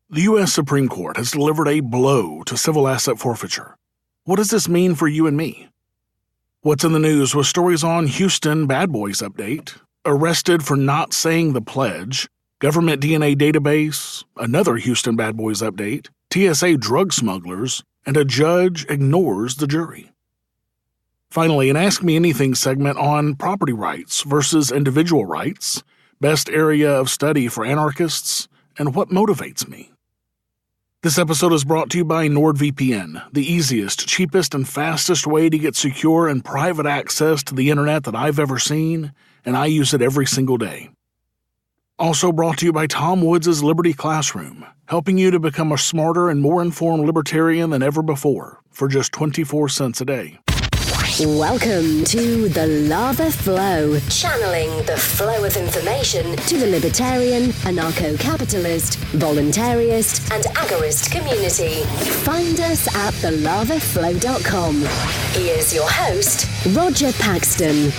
The U.S. Supreme Court has delivered a blow to civil asset forfeiture. What does this mean for you and me? What's in the news with stories on Houston Bad Boys update, arrested for not saying the pledge, government DNA database, another Houston Bad Boys update, TSA drug smugglers, and a judge ignores the jury. Finally, an Ask Me Anything segment on property rights versus individual rights, best area of study for anarchists, and what motivates me. This episode is brought to you by NordVPN, the easiest, cheapest, and fastest way to get secure and private access to the internet that I've ever seen, and I use it every single day. Also brought to you by Tom Woods' Liberty Classroom, helping you to become a smarter and more informed libertarian than ever before for just 24 cents a day. Welcome to The Lava Flow, channeling the flow of information to the libertarian, anarcho-capitalist, voluntarist, and agorist community. Find us at thelavaflow.com. Here's your host, Roger Paxton.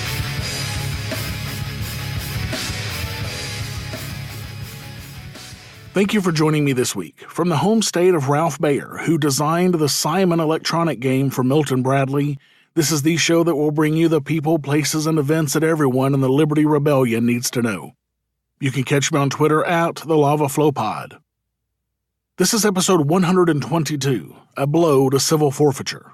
Thank you for joining me this week. From the home state of Ralph Baer, who designed the Simon electronic game for Milton Bradley, this is the show that will bring you the people, places, and events that everyone in the Liberty Rebellion needs to know. You can catch me on Twitter at The Lava Flow Pod. This is episode 122, A Blow to Civil Forfeiture.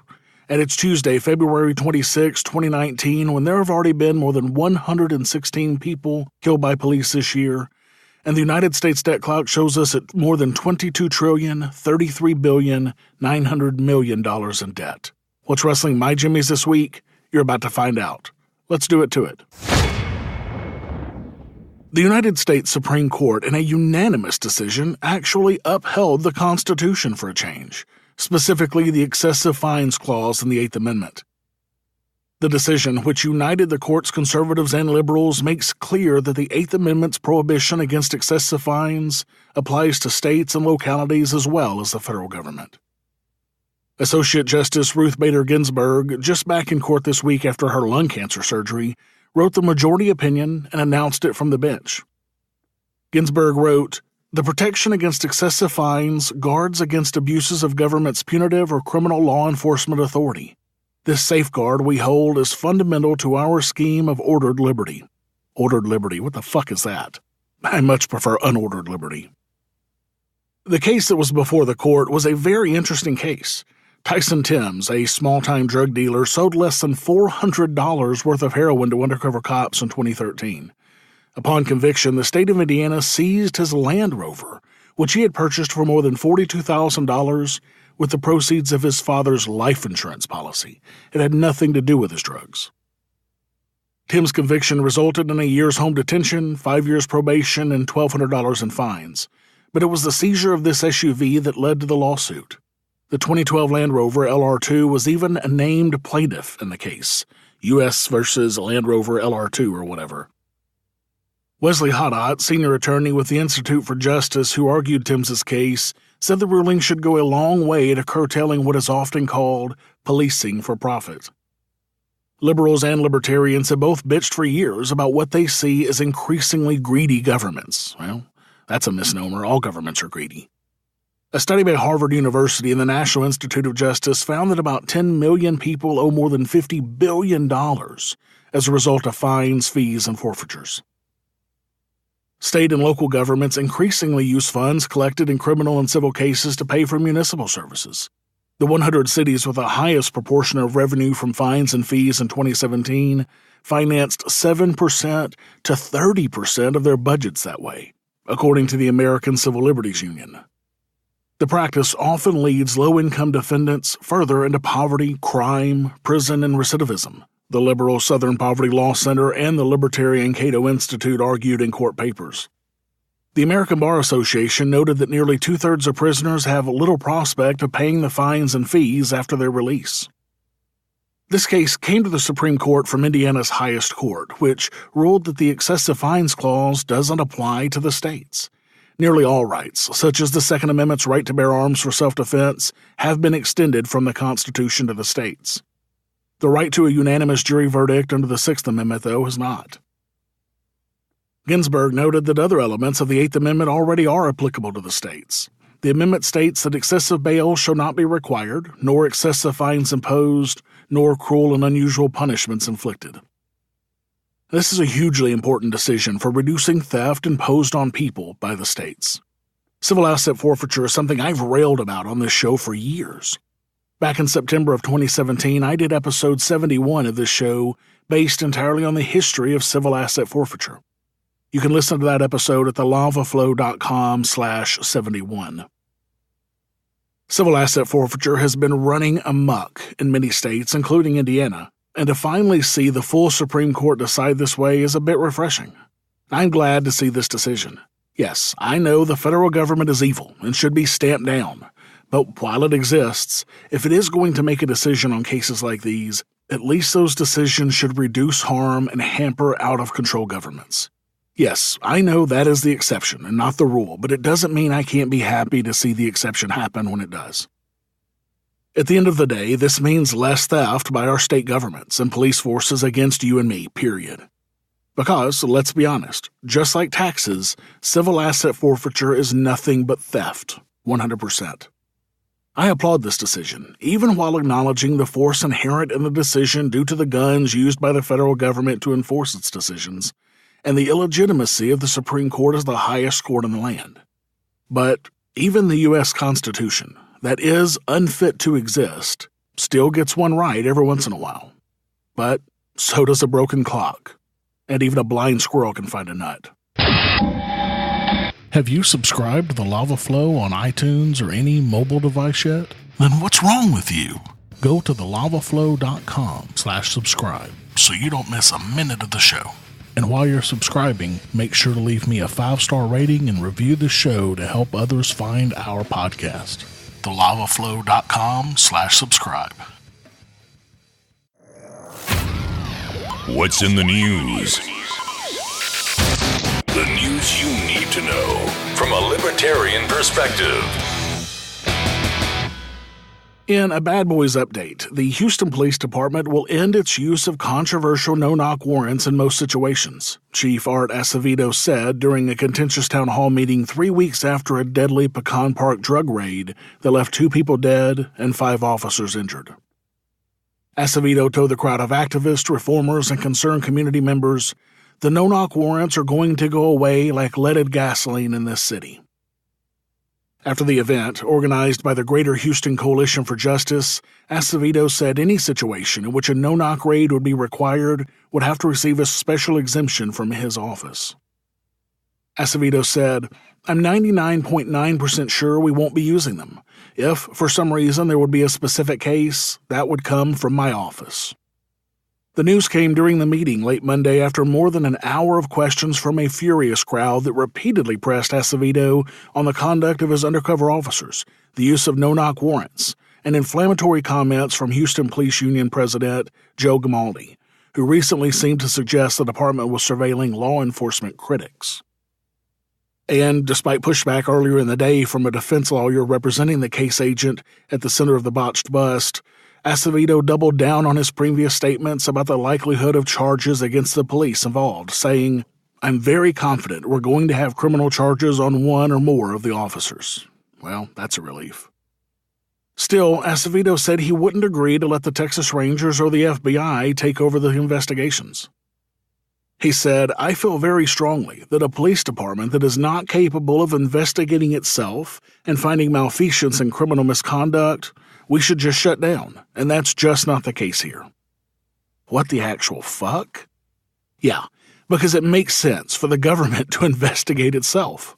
And it's Tuesday, February 26, 2019, when there have already been more than 116 people killed by police this year, and the United States debt clock shows us at more than $23,033,900,000,000 in debt. What's wrestling my jimmies this week? You're about to find out. Let's do it to it. The United States Supreme Court, in a unanimous decision, actually upheld the Constitution for a change, specifically the excessive fines clause in the Eighth Amendment. The decision, which united the court's conservatives and liberals, makes clear that the Eighth Amendment's prohibition against excessive fines applies to states and localities as well as the federal government. Associate Justice Ruth Bader Ginsburg, just back in court this week after her lung cancer surgery, wrote the majority opinion and announced it from the bench. Ginsburg wrote, "The protection against excessive fines guards against abuses of government's punitive or criminal law enforcement authority. This safeguard we hold is fundamental to our scheme of ordered liberty." Ordered liberty, what the fuck is that? I much prefer unordered liberty. The case that was before the court was a very interesting case. Tyson Timms, a small-time drug dealer, sold less than $400 worth of heroin to undercover cops in 2013. Upon conviction, the state of Indiana seized his Land Rover, which he had purchased for more than $42,000 with the proceeds of his father's life insurance policy. It had nothing to do with his drugs. Tim's conviction resulted in a year's home detention, 5 years probation, and $1,200 in fines. But it was the seizure of this SUV that led to the lawsuit. The 2012 Land Rover LR2 was even a named plaintiff in the case, U.S. versus Land Rover LR2 or whatever. Wesley Haddott, senior attorney with the Institute for Justice who argued Timms' case, said the ruling should go a long way to curtailing what is often called policing for profit. Liberals and libertarians have both bitched for years about what they see as increasingly greedy governments. Well, that's a misnomer. All governments are greedy. A study by Harvard University and the National Institute of Justice found that about 10 million people owe more than $50 billion as a result of fines, fees, and forfeitures. State and local governments increasingly use funds collected in criminal and civil cases to pay for municipal services. The 100 cities with the highest proportion of revenue from fines and fees in 2017 financed 7% to 30% of their budgets that way, according to the American Civil Liberties Union. The practice often leads low-income defendants further into poverty, crime, prison, and recidivism, the liberal Southern Poverty Law Center and the Libertarian Cato Institute argued in court papers. The American Bar Association noted that nearly two-thirds of prisoners have little prospect of paying the fines and fees after their release. This case came to the Supreme Court from Indiana's highest court, which ruled that the excessive fines clause doesn't apply to the states. Nearly all rights, such as the Second Amendment's right to bear arms for self-defense, have been extended from the Constitution to the states. The right to a unanimous jury verdict under the Sixth Amendment, though, has not. Ginsburg noted that other elements of the Eighth Amendment already are applicable to the states. The amendment states that excessive bail shall not be required, nor excessive fines imposed, nor cruel and unusual punishments inflicted. This is a hugely important decision for reducing theft imposed on people by the states. Civil asset forfeiture is something I've railed about on this show for years. Back in September of 2017, I did episode 71 of this show based entirely on the history of civil asset forfeiture. You can listen to that episode at thelavaflow.com/71. Civil asset forfeiture has been running amok in many states, including Indiana, and to finally see the full Supreme Court decide this way is a bit refreshing. I'm glad to see this decision. Yes, I know the federal government is evil and should be stamped down, but while it exists, if it is going to make a decision on cases like these, at least those decisions should reduce harm and hamper out-of-control governments. Yes, I know that is the exception and not the rule, but it doesn't mean I can't be happy to see the exception happen when it does. At the end of the day, this means less theft by our state governments and police forces against you and me, period. Because, let's be honest, just like taxes, civil asset forfeiture is nothing but theft, 100%. I applaud this decision, even while acknowledging the force inherent in the decision due to the guns used by the federal government to enforce its decisions, and the illegitimacy of the Supreme Court as the highest court in the land. But even the U.S. Constitution, that is unfit to exist, still gets one right every once in a while. But so does a broken clock, and even a blind squirrel can find a nut. Have you subscribed to the Lava Flow on iTunes or any mobile device yet? Then what's wrong with you? Go to thelavaflow.com/subscribe so you don't miss a minute of the show. And while you're subscribing, make sure to leave me a 5-star rating and review the show to help others find our podcast. thelavaflow.com/subscribe. What's in the news? The news you need to know from a libertarian perspective. In a Bad Boys update, the Houston Police Department will end its use of controversial no-knock warrants in most situations, Chief Art Acevedo said during a contentious town hall meeting 3 weeks after a deadly Pecan Park drug raid that left 2 people dead and 5 officers injured. Acevedo told the crowd of activists, reformers, and concerned community members, "The no-knock warrants are going to go away like leaded gasoline in this city." After the event, organized by the Greater Houston Coalition for Justice, Acevedo said any situation in which a no-knock raid would be required would have to receive a special exemption from his office. Acevedo said, "I'm 99.9% sure we won't be using them. If, for some reason, there would be a specific case, that would come from my office." The news came during the meeting late Monday after more than an hour of questions from a furious crowd that repeatedly pressed Acevedo on the conduct of his undercover officers, the use of no-knock warrants, and inflammatory comments from Houston Police Union President Joe Gamaldi, who recently seemed to suggest the department was surveilling law enforcement critics. And despite pushback earlier in the day from a defense lawyer representing the case agent at the center of the botched bust, Acevedo doubled down on his previous statements about the likelihood of charges against the police involved, saying, "I'm very confident we're going to have criminal charges on one or more of the officers." Well, that's a relief. Still, Acevedo said he wouldn't agree to let the Texas Rangers or the FBI take over the investigations. He said, "I feel very strongly that a police department that is not capable of investigating itself and finding malfeasance and criminal misconduct, we should just shut down, and that's just not the case here." What the actual fuck? Yeah, because it makes sense for the government to investigate itself.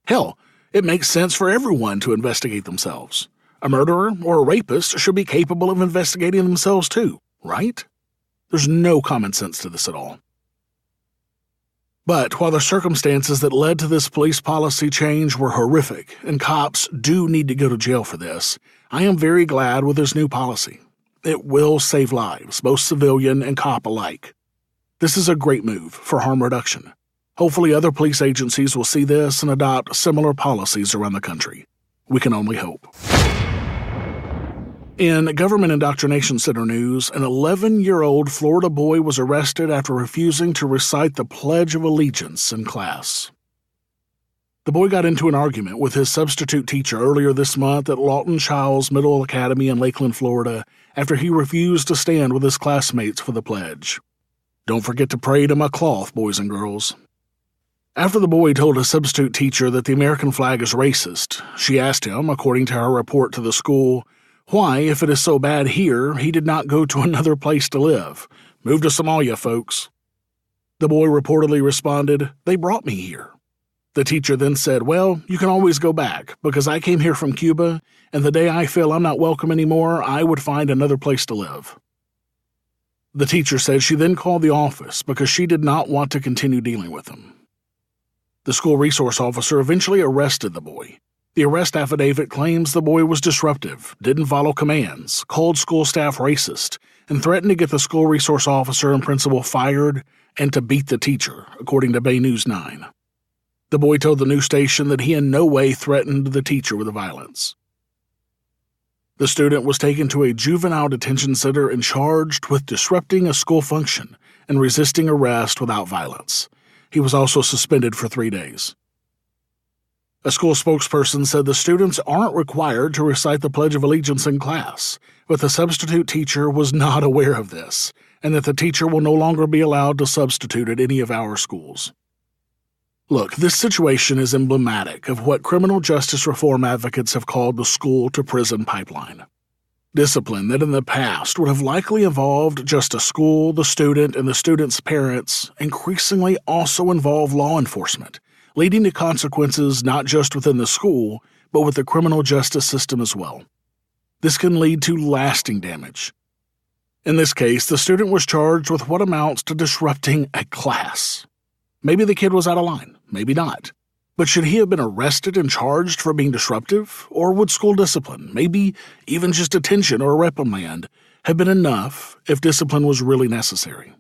Hell, it makes sense for everyone to investigate themselves. A murderer or a rapist should be capable of investigating themselves too, right? There's no common sense to this at all. But while the circumstances that led to this police policy change were horrific, and cops do need to go to jail for this, I am very glad with this new policy. It will save lives, both civilian and cop alike. This is a great move for harm reduction. Hopefully other police agencies will see this and adopt similar policies around the country. We can only hope. In Government Indoctrination Center news, an 11-year-old Florida boy was arrested after refusing to recite the Pledge of Allegiance in class. The boy got into an argument with his substitute teacher earlier this month at Lawton Childs Middle Academy in Lakeland, Florida, after he refused to stand with his classmates for the pledge. Don't forget to pray to my cloth, boys and girls. After the boy told his substitute teacher that the American flag is racist, she asked him, according to her report to the school, why, if it is so bad here, he did not go to another place to live. Move to Somalia, folks. The boy reportedly responded, they brought me here. The teacher then said, well, you can always go back, because I came here from Cuba, and the day I feel I'm not welcome anymore, I would find another place to live. The teacher said she then called the office because she did not want to continue dealing with him. The school resource officer eventually arrested the boy. The arrest affidavit claims the boy was disruptive, didn't follow commands, called school staff racist, and threatened to get the school resource officer and principal fired and to beat the teacher, according to Bay News 9. The boy told the news station that he in no way threatened the teacher with violence. The student was taken to a juvenile detention center and charged with disrupting a school function and resisting arrest without violence. He was also suspended for 3 days. A school spokesperson said the students aren't required to recite the Pledge of Allegiance in class, but the substitute teacher was not aware of this, and that the teacher will no longer be allowed to substitute at any of our schools. Look, this situation is emblematic of what criminal justice reform advocates have called the school-to-prison pipeline. Discipline that in the past would have likely involved just a school, the student, and the student's parents increasingly also involve law enforcement, leading to consequences not just within the school, but with the criminal justice system as well. This can lead to lasting damage. In this case, the student was charged with what amounts to disrupting a class. Maybe the kid was out of line, maybe not. But should he have been arrested and charged for being disruptive? Or would school discipline, maybe even just detention or a reprimand, have been enough if discipline was really necessary?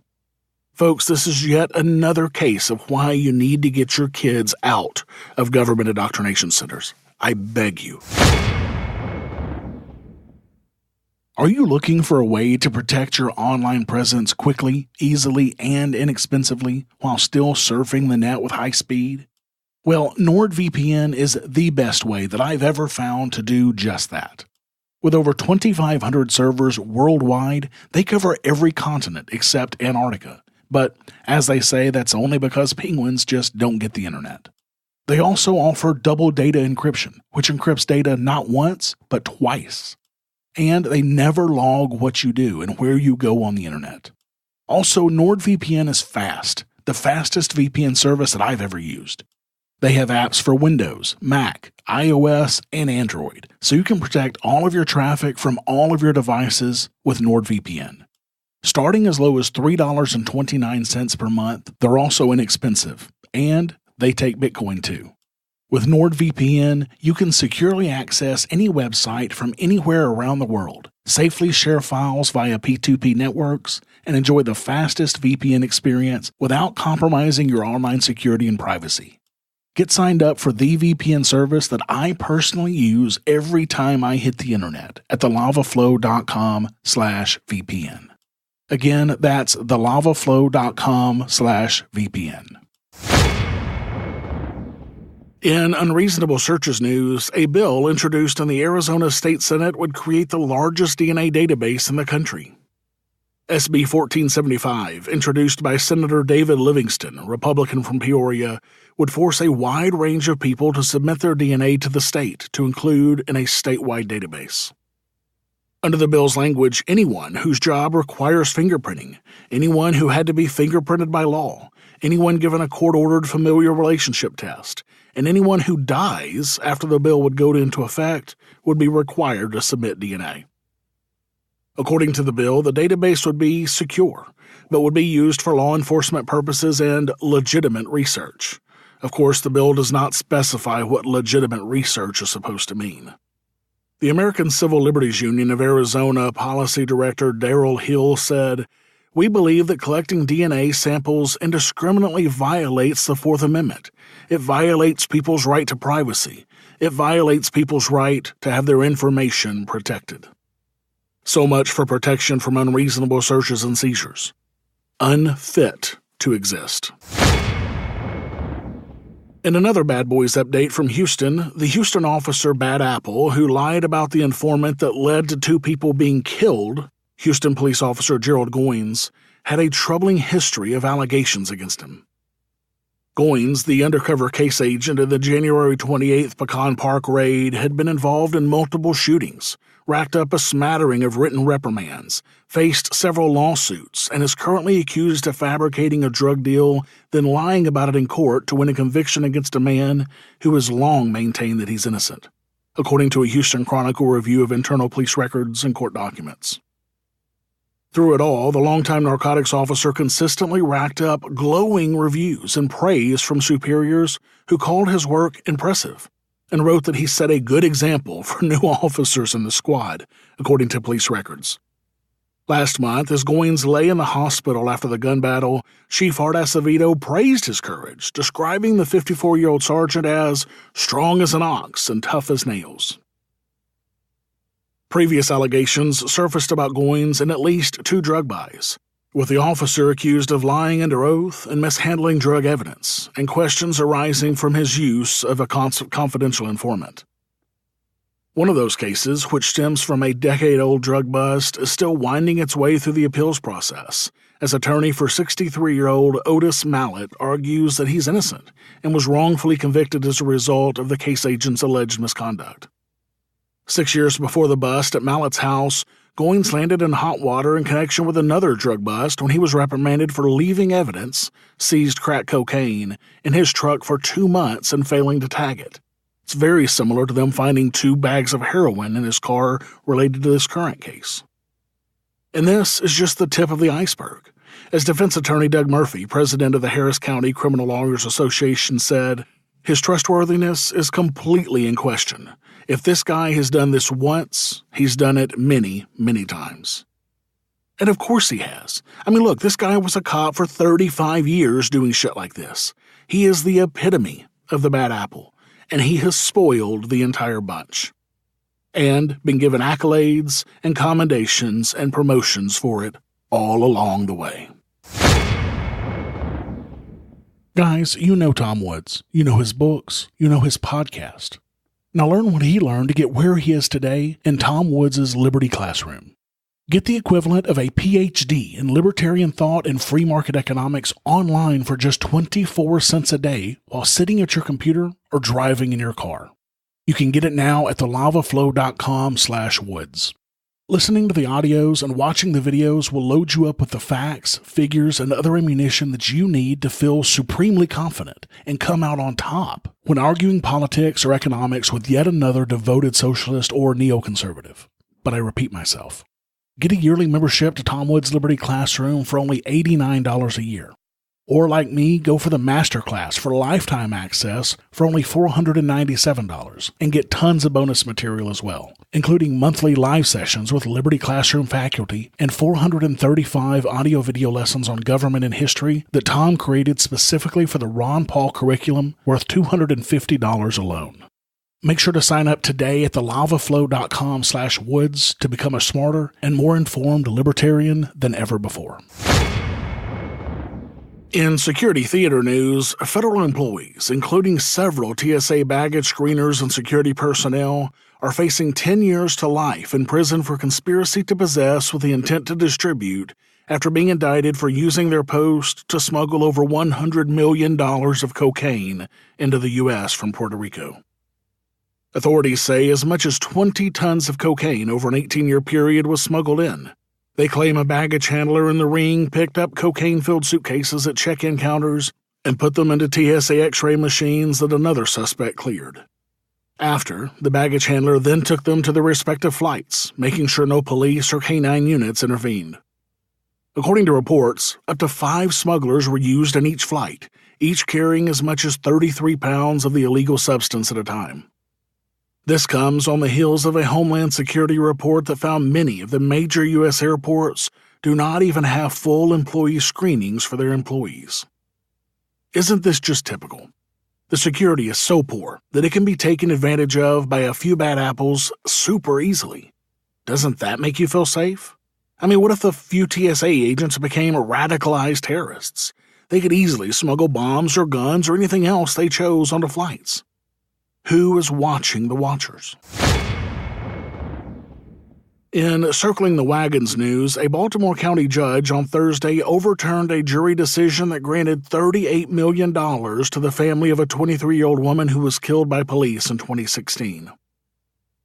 Folks, this is yet another case of why you need to get your kids out of government indoctrination centers. I beg you. Are you looking for a way to protect your online presence quickly, easily, and inexpensively while still surfing the net with high speed? Well, NordVPN is the best way that I've ever found to do just that. With over 2,500 servers worldwide, they cover every continent except Antarctica. But, as they say, that's only because penguins just don't get the internet. They also offer double data encryption, which encrypts data not once, but twice. And they never log what you do and where you go on the internet. Also, NordVPN is fast, the fastest VPN service that I've ever used. They have apps for Windows, Mac, iOS, and Android, so you can protect all of your traffic from all of your devices with NordVPN. Starting as low as $3.29 per month, they're also inexpensive, and they take Bitcoin too. With NordVPN, you can securely access any website from anywhere around the world, safely share files via P2P networks, and enjoy the fastest VPN experience without compromising your online security and privacy. Get signed up for the VPN service that I personally use every time I hit the internet at thelavaflow.com/VPN. Again, that's thelavaflow.com/VPN. In Unreasonable Searches news, a bill introduced in the Arizona State Senate would create the largest DNA database in the country. SB 1475, introduced by Senator David Livingston, a Republican from Peoria, would force a wide range of people to submit their DNA to the state to include in a statewide database. Under the bill's language, anyone whose job requires fingerprinting, anyone who had to be fingerprinted by law, anyone given a court-ordered familiar relationship test, and anyone who dies after the bill would go into effect would be required to submit DNA. According to the bill, the database would be secure, but would be used for law enforcement purposes and legitimate research. Of course, the bill does not specify what legitimate research is supposed to mean. The American Civil Liberties Union of Arizona Policy Director Darrell Hill said, "We believe that collecting DNA samples indiscriminately violates the Fourth Amendment. It violates people's right to privacy. It violates people's right to have their information protected." So much for protection from unreasonable searches and seizures. Unfit to exist. In another Bad Boys update from Houston, the Houston officer Bad Apple, who lied about the informant that led to 2 people being killed, Houston police officer Gerald Goins, had a troubling history of allegations against him. Goins, the undercover case agent in the January 28th Pecan Park raid, had been involved in multiple shootings, racked up a smattering of written reprimands, faced several lawsuits, and is currently accused of fabricating a drug deal, then lying about it in court to win a conviction against a man who has long maintained that he's innocent, according to a Houston Chronicle review of internal police records and court documents. Through it all, the longtime narcotics officer consistently racked up glowing reviews and praise from superiors who called his work impressive, and wrote that he set a good example for new officers in the squad, according to police records. Last month, as Goins lay in the hospital after the gun battle, Chief Art Acevedo praised his courage, describing the 54-year-old sergeant as strong as an ox and tough as nails. Previous allegations surfaced about Goins in at least 2 drug buys, with the officer accused of lying under oath and mishandling drug evidence, and questions arising from his use of a confidential informant. One of those cases, which stems from a decade-old drug bust, is still winding its way through the appeals process, as attorney for 63-year-old Otis Mallett argues that he's innocent and was wrongfully convicted as a result of the case agent's alleged misconduct. 6 years before the bust at Mallett's house, Goins landed in hot water in connection with another drug bust when he was reprimanded for leaving evidence, seized crack cocaine, in his truck for 2 months and failing to tag it. It's very similar to them finding 2 bags of heroin in his car related to this current case. And this is just the tip of the iceberg. As defense attorney Doug Murphy, president of the Harris County Criminal Lawyers Association, said, his trustworthiness is completely in question. If this guy has done this once, he's done it many, many times. And of course he has. I mean, look, this guy was a cop for 35 years doing shit like this. He is the epitome of the bad apple, and he has spoiled the entire bunch. And been given accolades and commendations and promotions for it all along the way. Guys, you know Tom Woods. You know his books. You know his podcast. Now learn what he learned to get where he is today in Tom Woods' Liberty Classroom. Get the equivalent of a PhD in libertarian thought and free market economics online for just 24 cents a day while sitting at your computer or driving in your car. You can get it now at thelavaflow.com/woods. Listening to the audios and watching the videos will load you up with the facts, figures, and other ammunition that you need to feel supremely confident and come out on top when arguing politics or economics with yet another devoted socialist or neoconservative. But I repeat myself. Get a yearly membership to Tom Woods' Liberty Classroom for only $89 a year. Or like me, go for the Masterclass for lifetime access for only $497 and get tons of bonus material as well, including monthly live sessions with Liberty Classroom faculty and 435 audio-video lessons on government and history that Tom created specifically for the Ron Paul curriculum worth $250 alone. Make sure to sign up today at thelavaflow.com/woods to become a smarter and more informed libertarian than ever before. In security theater news, federal employees, including several TSA baggage screeners and security personnel, are facing 10 years to life in prison for conspiracy to possess with the intent to distribute after being indicted for using their post to smuggle over $100 million of cocaine into the U.S. from Puerto Rico. Authorities say as much as 20 tons of cocaine over an 18-year period was smuggled in. They claim a baggage handler in the ring picked up cocaine-filled suitcases at check-in counters and put them into TSA X-ray machines that another suspect cleared. After, the baggage handler then took them to their respective flights, making sure no police or canine units intervened. According to reports, up to 5 smugglers were used in each flight, each carrying as much as 33 pounds of the illegal substance at a time. This comes on the heels of a Homeland Security report that found many of the major U.S. airports do not even have full employee screenings for their employees. Isn't this just typical? The security is so poor that it can be taken advantage of by a few bad apples super easily. Doesn't that make you feel safe? I mean, what if the few TSA agents became radicalized terrorists? They could easily smuggle bombs or guns or anything else they chose onto flights. Who is watching the watchers? In Circling the Wagons news, a Baltimore County judge on Thursday overturned a jury decision that granted $38 million to the family of a 23-year-old woman who was killed by police in 2016.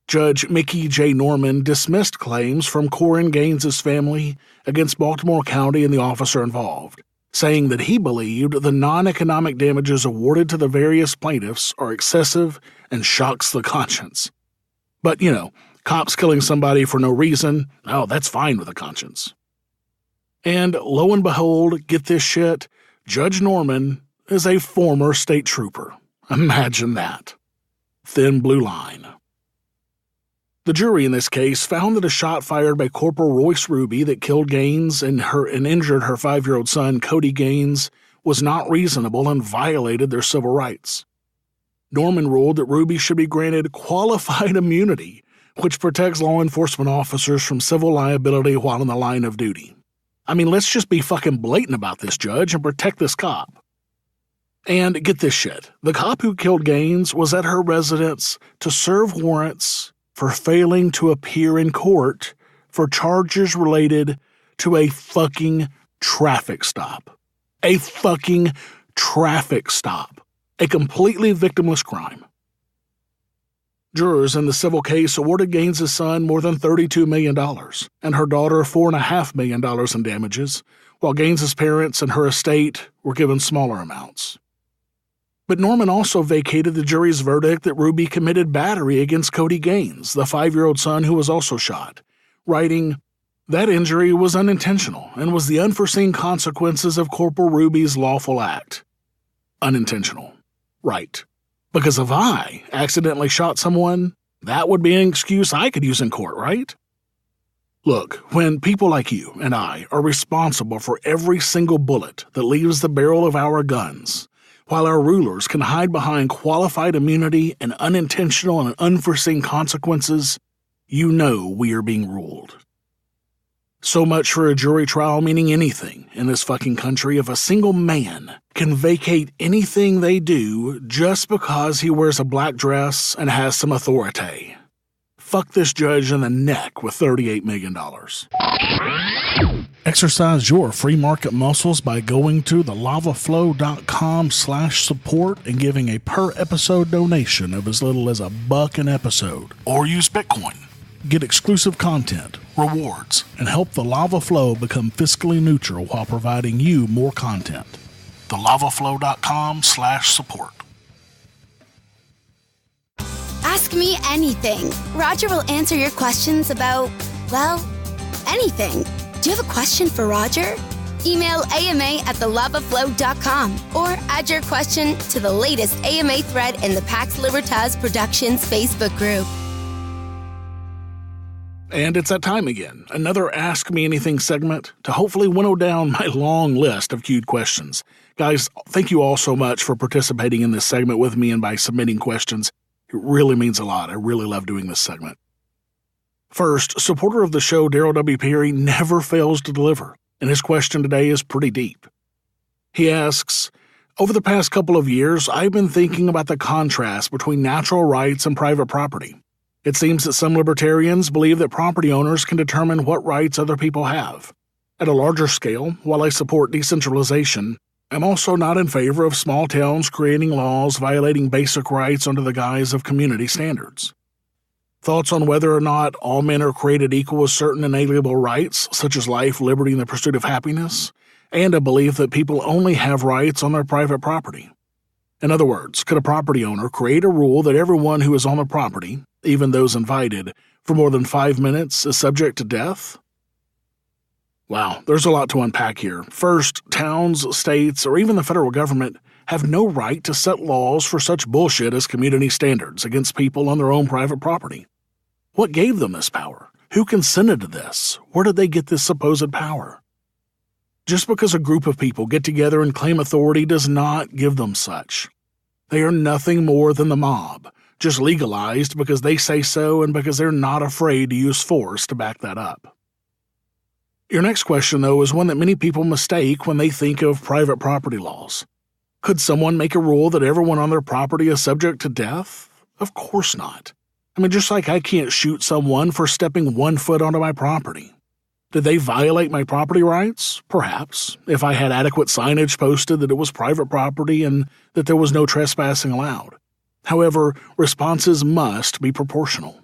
Judge Mickey J. Norman dismissed claims from Corin Gaines' family against Baltimore County and the officer involved, saying that he believed the non-economic damages awarded to the various plaintiffs are excessive and shocks the conscience. But, cops killing somebody for no reason, that's fine with a conscience. And lo and behold, get this shit, Judge Norman is a former state trooper. Imagine that. Thin blue line. The jury in this case found that a shot fired by Corporal Royce Ruby that killed Gaines and injured her 5-year-old son, Cody Gaines, was not reasonable and violated their civil rights. Norman ruled that Ruby should be granted qualified immunity, which protects law enforcement officers from civil liability while in the line of duty. Let's just be fucking blatant about this, Judge, and protect this cop. And get this shit, the cop who killed Gaines was at her residence to serve warrants for failing to appear in court for charges related to a fucking traffic stop. A fucking traffic stop. A completely victimless crime. Jurors in the civil case awarded Gaines' son more than $32 million and her daughter $4.5 million in damages, while Gaines' parents and her estate were given smaller amounts. But Norman also vacated the jury's verdict that Ruby committed battery against Cody Gaines, the 5-year-old son who was also shot, writing, "That injury was unintentional and was the unforeseen consequences of Corporal Ruby's lawful act." Unintentional. Right. Because if I accidentally shot someone, that would be an excuse I could use in court, right? Look, when people like you and I are responsible for every single bullet that leaves the barrel of our guns, while our rulers can hide behind qualified immunity and unintentional and unforeseen consequences, we are being ruled. So much for a jury trial meaning anything in this fucking country if a single man can vacate anything they do just because he wears a black dress and has some authority. Fuck this judge in the neck with $38 million. Exercise your free market muscles by going to thelavaflow.com/support and giving a per episode donation of as little as $1 an episode. Or use Bitcoin. Get exclusive content, rewards, and help the Lava Flow become fiscally neutral while providing you more content. thelavaflow.com/support. Ask me anything. Roger will answer your questions about, anything. Do you have a question for Roger? Email ama@thelavaflow.com or add your question to the latest AMA thread in the Pax Libertas Productions Facebook group. And it's that time again, another Ask Me Anything segment to hopefully winnow down my long list of queued questions. Guys, thank you all so much for participating in this segment with me and by submitting questions. It really means a lot. I really love doing this segment. First, supporter of the show, Daryl W. Perry, never fails to deliver, and his question today is pretty deep. He asks, over the past couple of years, I've been thinking about the contrast between natural rights and private property. It seems that some libertarians believe that property owners can determine what rights other people have. At a larger scale, while I support decentralization, I'm also not in favor of small towns creating laws violating basic rights under the guise of community standards. Thoughts on whether or not all men are created equal with certain inalienable rights, such as life, liberty, and the pursuit of happiness, and a belief that people only have rights on their private property. In other words, could a property owner create a rule that everyone who is on the property, even those invited, for more than 5 minutes is subject to death? Wow, there's a lot to unpack here. First, towns, states, or even the federal government have no right to set laws for such bullshit as community standards against people on their own private property. What gave them this power? Who consented to this? Where did they get this supposed power? Just because a group of people get together and claim authority does not give them such. They are nothing more than the mob, just legalized because they say so and because they're not afraid to use force to back that up. Your next question, though, is one that many people mistake when they think of private property laws. Could someone make a rule that everyone on their property is subject to death? Of course not. I mean, just like I can't shoot someone for stepping 1 foot onto my property. Did they violate my property rights? Perhaps, if I had adequate signage posted that it was private property and that there was no trespassing allowed. However, responses must be proportional.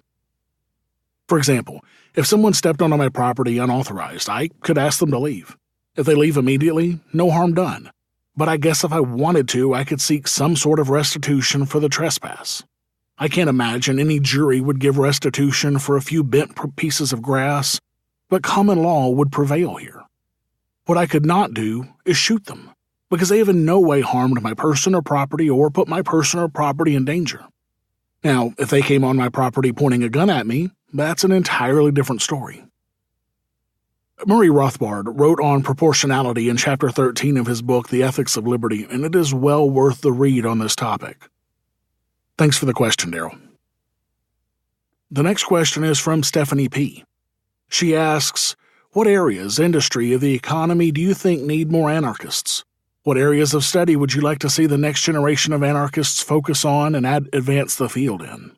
For example, if someone stepped onto my property unauthorized, I could ask them to leave. If they leave immediately, no harm done. But I guess if I wanted to, I could seek some sort of restitution for the trespass. I can't imagine any jury would give restitution for a few bent pieces of grass, but common law would prevail here. What I could not do is shoot them, because they have in no way harmed my person or property or put my person or property in danger. Now, if they came on my property pointing a gun at me, that's an entirely different story. Murray Rothbard wrote on proportionality in Chapter 13 of his book, The Ethics of Liberty, and it is well worth the read on this topic. Thanks for the question, Daryl. The next question is from Stephanie P. She asks, what areas, industry, of the economy do you think need more anarchists? What areas of study would you like to see the next generation of anarchists focus on and advance the field in?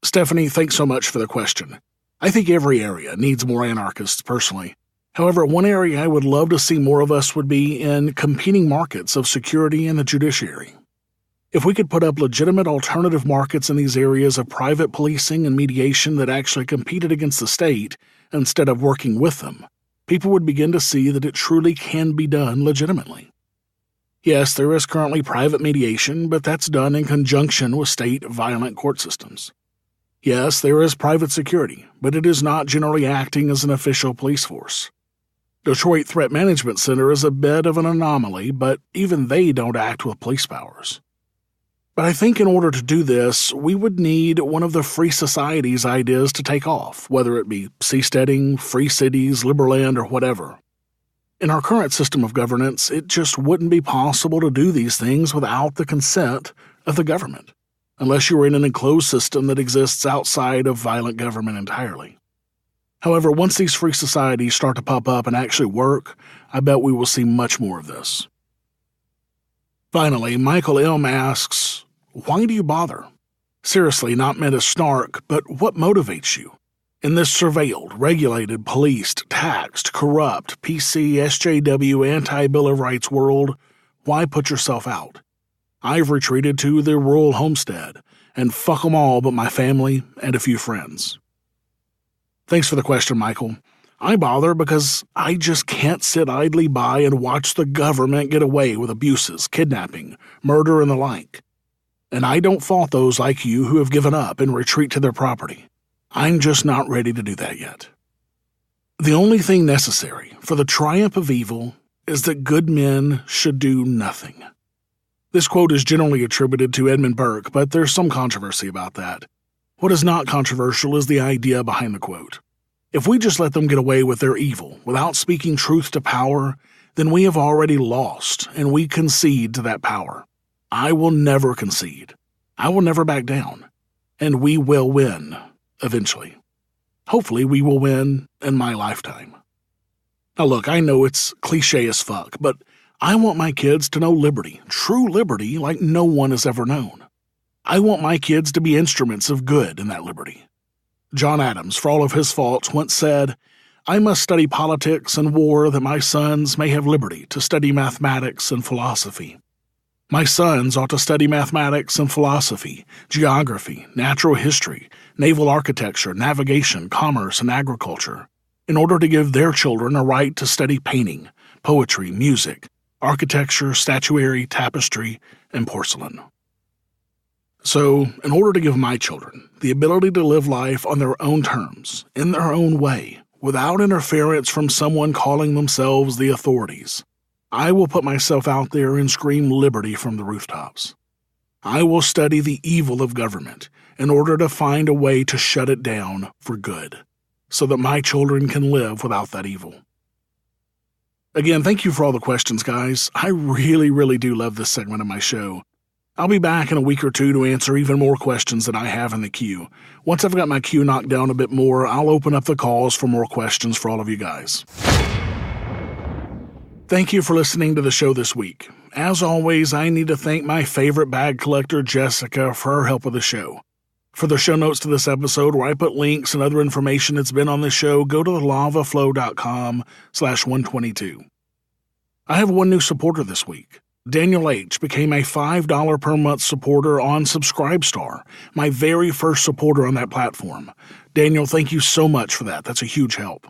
Stephanie, thanks so much for the question. I think every area needs more anarchists, personally. However, one area I would love to see more of us would be in competing markets of security and the judiciary. If we could put up legitimate alternative markets in these areas of private policing and mediation that actually competed against the state instead of working with them, people would begin to see that it truly can be done legitimately. Yes, there is currently private mediation, but that's done in conjunction with state violent court systems. Yes, there is private security, but it is not generally acting as an official police force. Detroit Threat Management Center is a bit of an anomaly, but even they don't act with police powers. But I think in order to do this, we would need one of the free societies ideas to take off, whether it be seasteading, free cities, Liberland, or whatever. In our current system of governance, it just wouldn't be possible to do these things without the consent of the government, unless you were in an enclosed system that exists outside of violent government entirely. However, once these free societies start to pop up and actually work, I bet we will see much more of this. Finally, Michael M. asks, why do you bother? Seriously, not meant as snark, but what motivates you? In this surveilled, regulated, policed, taxed, corrupt, PC, SJW, anti-Bill of Rights world, why put yourself out? I've retreated to the rural homestead, and fuck 'em all but my family and a few friends. Thanks for the question, Michael. I bother because I just can't sit idly by and watch the government get away with abuses, kidnapping, murder, and the like. And I don't fault those like you who have given up and retreat to their property. I'm just not ready to do that yet. The only thing necessary for the triumph of evil is that good men should do nothing. This quote is generally attributed to Edmund Burke, but there's some controversy about that. What is not controversial is the idea behind the quote. If we just let them get away with their evil without speaking truth to power, then we have already lost and we concede to that power. I will never concede. I will never back down. And we will win, eventually. Hopefully we will win in my lifetime. Now look, I know it's cliche as fuck, but I want my kids to know liberty, true liberty like no one has ever known. I want my kids to be instruments of good in that liberty. John Adams, for all of his faults, once said, I must study politics and war that my sons may have liberty to study mathematics and philosophy. My sons ought to study mathematics and philosophy, geography, natural history, naval architecture, navigation, commerce, and agriculture, in order to give their children a right to study painting, poetry, music, architecture, statuary, tapestry, and porcelain. So, in order to give my children the ability to live life on their own terms, in their own way, without interference from someone calling themselves the authorities, I will put myself out there and scream liberty from the rooftops. I will study the evil of government in order to find a way to shut it down for good, so that my children can live without that evil. Again, thank you for all the questions, guys. I really do love this segment of my show. I'll be back in a week or two to answer even more questions that I have in the queue. Once I've got my queue knocked down a bit more, I'll open up the calls for more questions for all of you guys. Thank you for listening to the show this week. As always, I need to thank my favorite bag collector, Jessica, for her help with the show. For the show notes to this episode, where I put links and other information that's been on the show, go to thelavaflow.com/122. I have one new supporter this week. Daniel H. became a $5 per month supporter on Subscribestar, my very first supporter on that platform. Daniel, thank you so much for that. That's a huge help.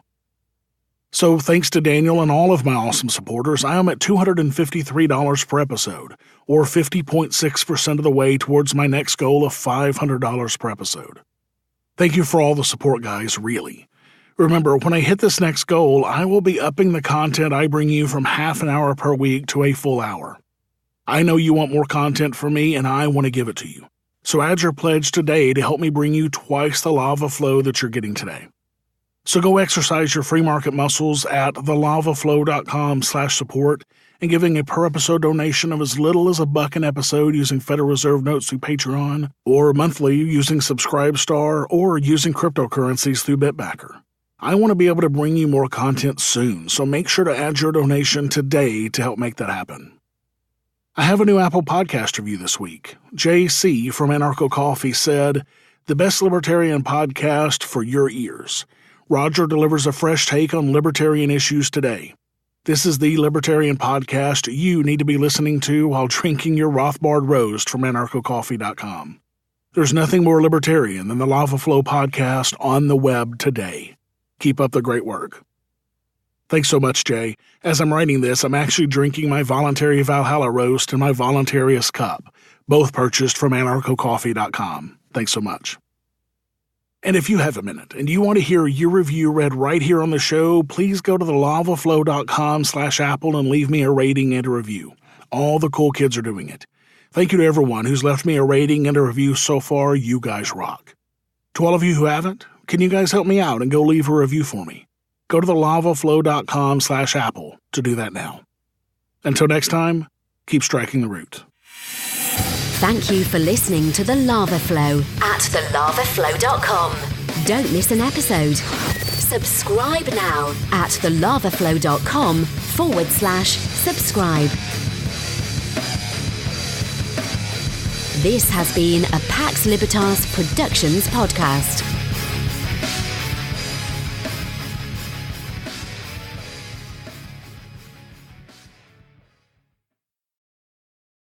So thanks to Daniel and all of my awesome supporters, I am at $253 per episode, or 50.6% of the way towards my next goal of $500 per episode. Thank you for all the support, guys, really. Remember, when I hit this next goal, I will be upping the content I bring you from half an hour per week to a full hour. I know you want more content from me, and I want to give it to you. So add your pledge today to help me bring you twice the lava flow that you're getting today. So go exercise your free market muscles at thelavaflow.com/support and giving a per episode donation of as little as $1 an episode using Federal Reserve notes through Patreon, or monthly using Subscribestar, or using cryptocurrencies through Bitbacker. I want to be able to bring you more content soon, so make sure to add your donation today to help make that happen. I have a new Apple Podcast review this week. JC from Anarcho-Coffee said, "The best libertarian podcast for your ears. Roger delivers a fresh take on libertarian issues today. This is the libertarian podcast you need to be listening to while drinking your Rothbard roast from anarchocoffee.com. There's nothing more libertarian than the Lava Flow podcast on the web today. Keep up the great work." Thanks so much, Jay. As I'm writing this, I'm actually drinking my voluntary Valhalla roast and my Voluntarius cup, both purchased from anarchocoffee.com. Thanks so much. And if you have a minute and you want to hear your review read right here on the show, please go to thelavaflow.com/Apple and leave me a rating and a review. All the cool kids are doing it. Thank you to everyone who's left me a rating and a review so far. You guys rock. To all of you who haven't, can you guys help me out and go leave a review for me? Go to thelavaflow.com/Apple to do that now. Until next time, keep striking the root. Thank you for listening to The Lava Flow at thelavaflow.com. Don't miss an episode. Subscribe now at thelavaflow.com/subscribe. This has been a Pax Libertas Productions podcast.